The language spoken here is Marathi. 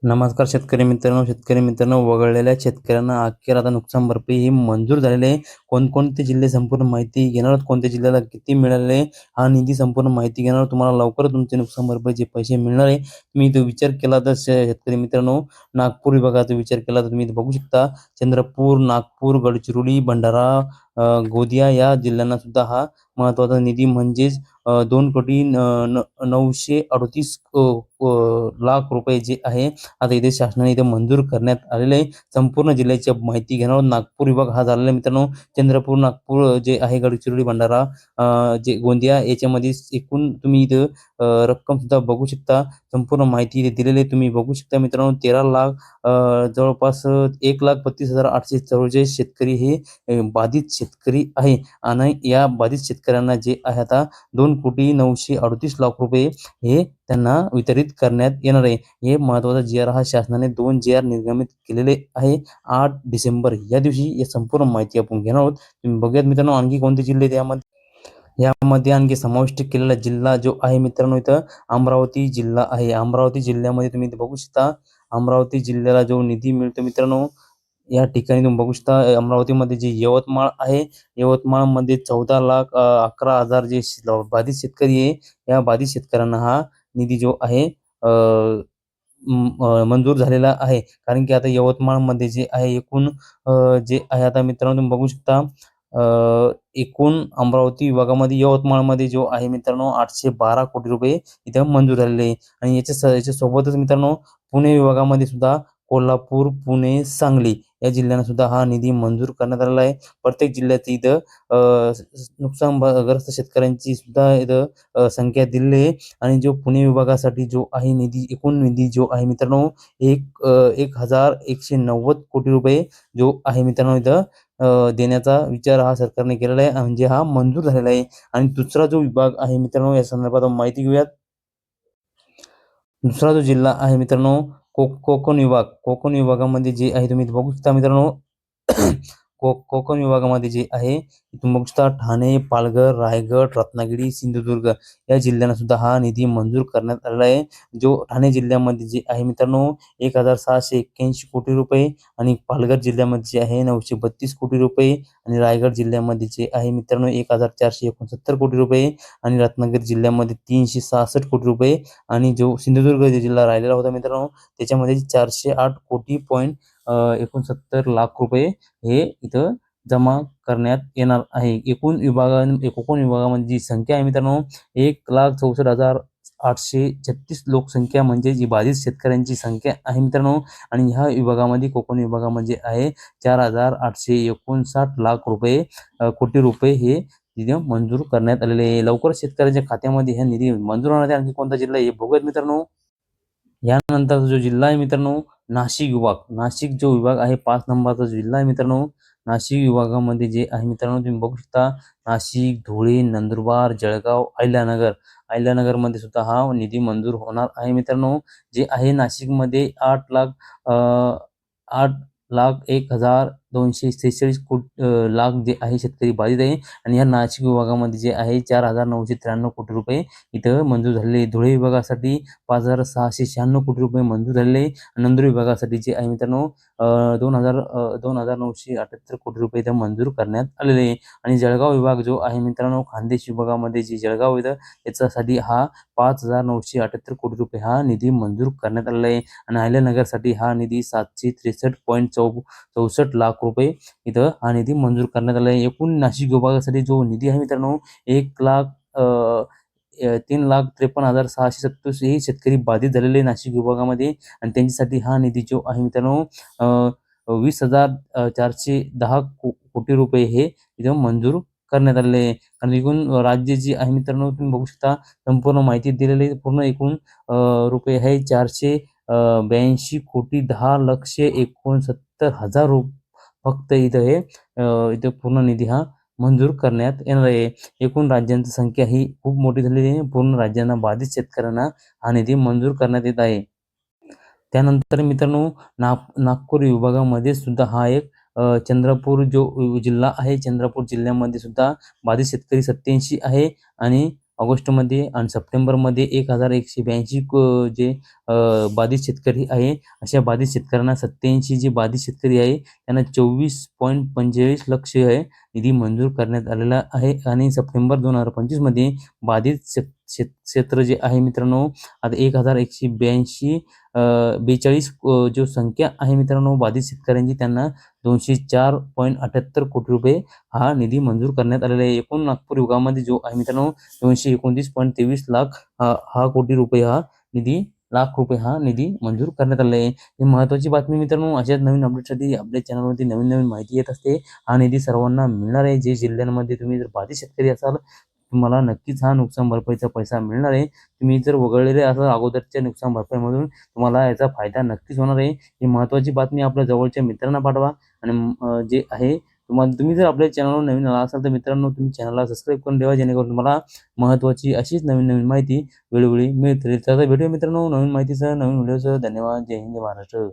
नमस्कार शेतकरी मित्रांनो, वगळलेल्या शेतकऱ्यांना अखेर आता नुकसान भरपाई ही मंजूर झालेली आहे. कोणकोणते जिल्हे संपूर्ण माहिती घेणार आहोत, कोणत्या जिल्ह्याला किती मिळाले, हा निधी संपूर्ण माहिती घेणार आहोत. तुम्हाला लवकरच तुमचे नुकसान भरपाईचे पैसे मिळणार आहे. तुम्ही तो विचार केला तर शेतकरी मित्रांनो, नागपूर विभागाचा विचार केला तर तुम्ही इथे बघू शकता. चंद्रपूर, नागपूर, गडचिरोली, भंडारा, गोंदिया या जिल्ह्यांना सुद्धा हा महत्त्वाचा निधी म्हणजेच 2,938 लाख रुपये जे आहे आता इथे शासनाने इथे मंजूर करण्यात आलेले आहे. संपूर्ण जिल्ह्याची माहिती घेणार आहोत. नागपूर विभाग हा झालेला आहे मित्रांनो. चंद्रपूर, नागपूर जे आहे, गडचिरोली, भंडारा, जे गोंदिया याच्यामध्ये एकूण तुम्ही इथं रक्कम सुद्धा बघू शकता. संपूर्ण माहिती इथे दिलेली आहे. तुम्ही बघू शकता मित्रांनो, 13 लाख जवळपास 1,32,844 शेतकरी हे बाधित शेतकरी आहे. आणि या बाधित शेतकऱ्यांना जे आहे आता 2,938 लाख रुपये हे त्यांना वितरित करण्यात येणार आहे. हे महत्त्वाचा जी-आर हा शासनाने 2 जी-आर निर्गमित केलेले आहे 8 डिसेंबर या दिवशी. या संपूर्ण माहिती आपण घेणार आहोत. तुम्ही बघूयात मित्रांनो, आणखी कोणते जिल्हे आहेत यामध्ये आणखी समाविष्ट केलेला जिल्हा जो आहे मित्रांनो, इथं अमरावती जिल्हा आहे. अमरावती जिल्ह्यामध्ये तुम्ही इथे बघू शकता, अमरावती जिल्ह्याला जो निधी मिळतो मित्रांनो, या ठिकाणी तुम्ही बघू शकता. अमरावतीमध्ये जे यवतमाळ आहे, यवतमाळमध्ये 14,11,000 जे बाधित शेतकरी आहे, या बाधित शेतकऱ्यांना हा निधी जो आहे मंजूर झालेला आहे. कारण की आता यवतमाळमध्ये जे आहे एकूण जे आहे आता मित्रांनो तुम्ही बघू शकता, एकूण अमरावती विभागामध्ये यवतमाळमध्ये जो आहे मित्रांनो 812 कोटी रुपये इथं मंजूर झालेले आहे. आणि याच्यासोबतच मित्रांनो, पुणे विभागामध्ये सुद्धा कोल्हापूर, पुणे, सांगली या जिल्ह्यांना सुद्धा हा निधी मंजूर करण्यात आलेला आहे. प्रत्येक जिल्ह्याचं इथं नुकसानग्रस्त शेतकऱ्यांची सुद्धा इथं संख्या दिलेली आहे. आणि जो पुणे विभागासाठी जो आहे निधी, एकूण निधी जो आहे मित्रांनो, 1,190 कोटी रुपये जो आहे मित्रांनो इथं देण्याचा विचार हा सरकारने केलेला आहे. म्हणजे हा मंजूर झालेला आहे. आणि दुसरा जो विभाग आहे मित्रांनो, या संदर्भात आपण माहिती घेऊयात. दुसरा जो जिल्हा आहे मित्रांनो, कोकण विभाग. कोकण विभागामध्ये जे आहे तुम्ही इथे बघू शकता मित्रांनो, कोकण विभागामध्ये जे आहे तुम्ही बघू शकता, ठाणे, पालघर, रायगड, रत्नागिरी, सिंधुदुर्ग या जिल्ह्यांना सुद्धा हा निधी मंजूर करण्यात आलेला आहे. जो ठाणे जिल्ह्यामध्ये जे आहे मित्रांनो 1,681 कोटी रुपये, आणि पालघर जिल्ह्यामध्ये जे आहे 932 कोटी रुपये, आणि रायगड जिल्ह्यामध्ये जे आहे मित्रांनो 1,469 कोटी रुपये, आणि रत्नागिरी जिल्ह्यामध्ये 366 कोटी रुपये, आणि जो सिंधुदुर्ग जिल्हा राहिलेला होता मित्रांनो, त्याच्यामध्ये 408 कोटी पॉईंट 69 लाख रुपये हे इथं जमा करण्यात येणार आहे. कोकण विभागामध्ये जी संख्या आहे मित्रांनो, 1,64,836 लोकसंख्या म्हणजे जी बाधित शेतकऱ्यांची संख्या आहे मित्रांनो. आणि ह्या विभागामध्ये, कोकण विभागामध्ये आहे 4,859 लाख रुपये कोटी रुपये हे निधी मंजूर करण्यात आलेले आहे. लवकरच शेतकऱ्यांच्या खात्यामध्ये हे निधी मंजूर होणार आहे. आणखी कोणता जिल्हा आहे हे बघूयात मित्रांनो. यानंतरचा जो जिल्हा आहे मित्रांनो, नाशिक विभाग. नाशिक जो विभाग आहे 5 नंबरचा जिल्हा आहे मित्रांनो. नाशिक विभागामध्ये जे आहे मित्रांनो तुम्ही बघू शकता, नाशिक, धुळे, नंदुरबार, जळगाव, अहिल्यानगर. अहिल्यानगरमध्ये सुद्धा हा निधी मंजूर होणार आहे मित्रांनो. जे आहे नाशिकमध्ये 8,01,246 लाख जे आहे शेतकरी बाधित आहे. आणि या नाशिक विभागामध्ये जे आहे 4,993 कोटी रुपये इथं मंजूर झालेले. धुळे विभागासाठी 5,696 कोटी रुपये मंजूर झालेले. नंदुर विभागासाठी जे आहे मित्रांनो 2,978 कोटी रुपये इथं मंजूर करण्यात आलेले आहे. आणि जळगाव विभाग जो आहे मित्रांनो, खान्देश विभागामध्ये जे जळगाव येतं याच्यासाठी हा 5,978 कोटी रुपये हा निधी मंजूर करण्यात आलेला आहे. आणि अहिल्यानगरसाठी हा निधी 763.64 लाख रुपये इथं हा निधी मंजूर करण्यात आला आहे. एकूण नाशिक विभागासाठी जो निधी आहे मित्रांनो, 3,53,637 हे शेतकरी बाधित झालेले नाशिक विभागामध्ये. आणि त्यांच्यासाठी हा निधी जो आहे मित्रांनो 20,410 कोटी रुपये हे इथं मंजूर करण्यात आलेले आहे. कारण एकूण राज्य जे आहे मित्रांनो तुम्ही बघू शकता, संपूर्ण माहिती दिलेली आहे. पूर्ण एकूण रुपये आहे 482 कोटी 10,69,000 फक्त इथं हे इथं पूर्ण निधी हा मंजूर करण्यात येणार आहे. एकूण राज्यांची संख्या ही खूप मोठी झालेली आहे. पूर्ण राज्यांना, बाधित शेतकऱ्यांना हा निधी मंजूर करण्यात येत आहे. त्यानंतर मित्रांनो, नागपूर विभागामध्ये सुद्धा हा एक चंद्रपूर जो जिल्हा आहे, चंद्रपूर जिल्ह्यामध्ये सुद्धा बाधित शेतकरी 87 आहे. आणि ऑगस्टमध्ये आणि सप्टेंबरमध्ये 1182 जे बाधित शेतकरी आहे. अशा बाधित शेतकऱ्यांना 87 जे बाधित शेतकरी आहे त्यांना 24.45 लक्ष आहे निधी मंजूर करण्यात आलेला आहे. आणि सप्टेंबर 2025 मध्ये बाधित क्षेत्र जे आहे मित्रांनो आता 1182 42 जो संख्या आहे मित्रांनो बाधित शेतकऱ्यांची त्यांना 204.78 कोटी रुपये हा निधी मंजूर करण्यात आलेला आहे. एकूण नागपूर विभागामध्ये जो आहे मित्रांनो 229.23 लाख हा कोटी रुपये लाख रुपये हा निधी मंजूर करण्यात आलेला आहे. ही महत्त्वाची बातमी मित्रांनो. अशाच नवीन अपडेटसाठी आपल्या चॅनलवरती नवीन नवीन माहिती येत असते. हा निधी सर्वांना मिळणार आहे. जे जिल्ह्यांमध्ये तुम्ही जर बाधित शेतकरी असाल तुम्हाला नक्कीच हा नुकसान भरपाईचा पैसा मिळणार आहे. तुम्ही जर वगळलेले असाल अगोदरच्या नुकसान भरपाईमधून तुम्हाला याचा फायदा नक्कीच होणार आहे. ही महत्त्वाची बातमी आपल्या जवळच्या मित्रांना पाठवा. आणि जे आहे तुम्ही जर आपल्या चॅनलवर नवीन आला असाल तर मित्रांनो तुम्ही चॅनलला सबस्क्राईब करून ठेवा जेणेकरून तुम्हाला महत्त्वाची अशीच नवीन नवीन माहिती वेळोवेळी मिळत राहील. तर भेटूया मित्रांनो नवीन माहितीसह नवीन व्हिडिओसह. धन्यवाद. जय हिंद, जय महाराष्ट्र.